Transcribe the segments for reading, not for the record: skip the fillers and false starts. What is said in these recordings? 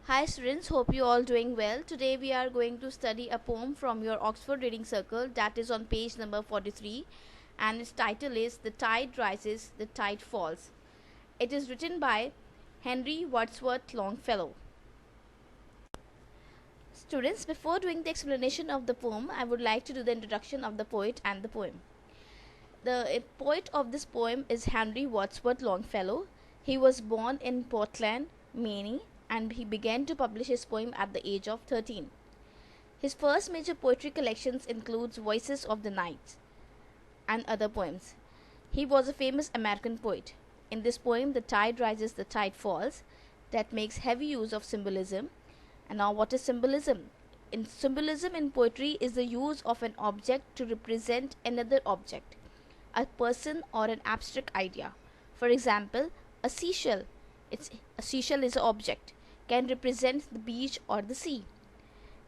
Hi students, hope you all doing well. Today we are going to study a poem from your Oxford Reading Circle that is on page number 43, and its title is The Tide Rises, the Tide Falls. It is written by Henry Wadsworth Longfellow. Students, before doing the explanation of the poem, I would like to do the introduction of the poet and the poem. The poet of this poem is Henry Wadsworth Longfellow. He was born in Portland, Maine, and he began to publish his poem at the age of 13. His first major poetry collections includes Voices of the Night and other poems. He was a famous American poet. In this poem, The Tide Rises, the Tide Falls, that makes heavy use of symbolism. And now, what is symbolism? Symbolism in poetry is the use of an object to represent another object, a person, or an abstract idea. For example, a seashell. A seashell is an object, can represent the beach or the sea.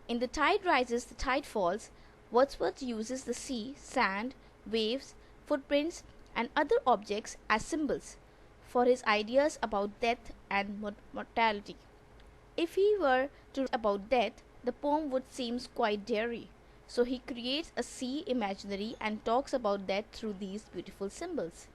In The Tide Rises, the Tide Falls, Wordsworth uses the sea, sand, waves, footprints, and other objects as symbols for his ideas about death and mortality. If he were to write about death, the poem would seem quite dreary. So he creates a sea imaginary and talks about death through these beautiful symbols.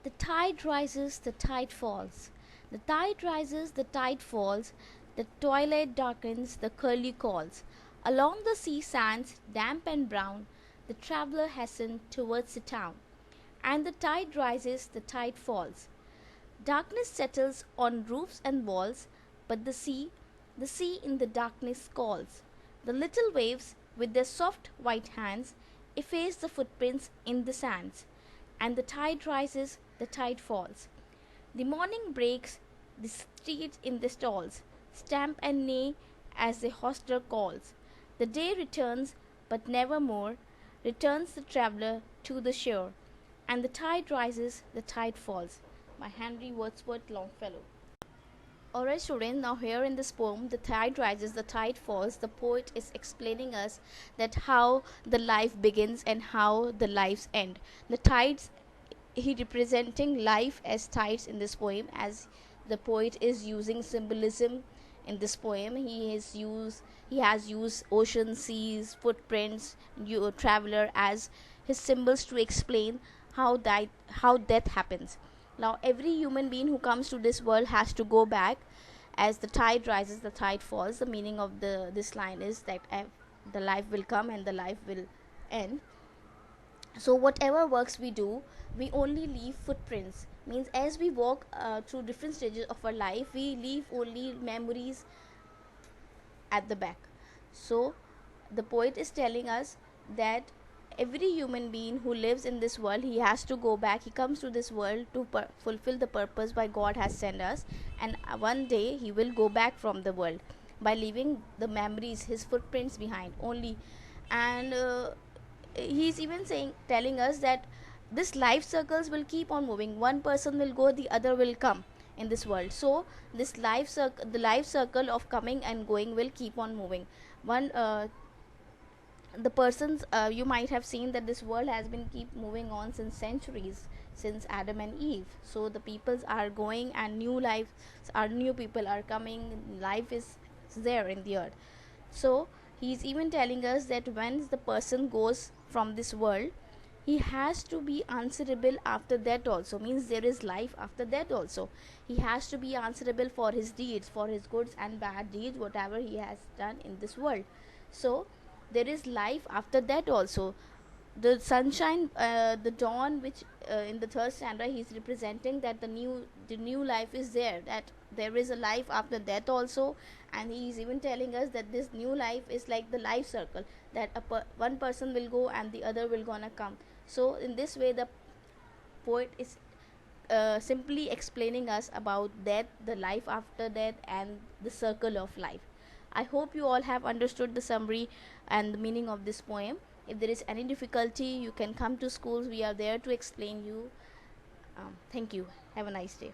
The tide rises, the tide falls. The tide rises, the tide falls. The twilight darkens, the curlew calls. Along the sea sands, damp and brown, the traveller hastens towards the town. And the tide rises, the tide falls. Darkness settles on roofs and walls, but the sea in the darkness calls. The little waves, with their soft white hands, efface the footprints in the sands. And the tide rises, the tide falls. The morning breaks, the steeds in the stalls stamp and neigh as the hostler calls. The day returns, but never more returns the traveller to the shore. And the tide rises, the tide falls. By Henry Wadsworth Longfellow. Alright students, now here in this poem, The Tide Rises, the Tide Falls, the poet is explaining us that how the life begins and how the lives end. The tides, he representing life as tides in this poem, as the poet is using symbolism in this poem. He has used ocean, seas, footprints, traveler as his symbols to explain how death happens. Now every human being who comes to this world has to go back. As the tide rises, the tide falls. The meaning of this line is that the life will come and the life will end. So whatever works we do, we only leave footprints. Means as we walk through different stages of our life, we leave only memories at the back. So the poet is telling us that every human being who lives in this world, he has to go back. He comes to this world to fulfill the purpose why God has sent us, and one day he will go back from the world by leaving the memories, his footprints behind only. And he's even telling us that this life circles will keep on moving. One person will go, the other will come in this world. So this the life circle of coming and going will keep on moving. The persons, you might have seen that this world has been keep moving on since centuries, since Adam and Eve. So the peoples are going and new people are coming. Life is there in the earth. So he's even telling us that when the person goes from this world, he has to be answerable after that also. Means there is life after that also. He has to be answerable for his deeds, for his goods and bad deeds, whatever he has done in this world. So there is life after that also. The sunshine, the dawn, which in the third stanza he is representing that the new life is there, that there is a life after death also. And he is even telling us that this new life is like the life circle, that one person will go and the other will gonna come. So in this way the poet is simply explaining us about death, the life after death, and the circle of life. I hope you all have understood the summary and the meaning of this poem. If there is any difficulty, you can come to schools. We are there to explain you. Thank you. Have a nice day.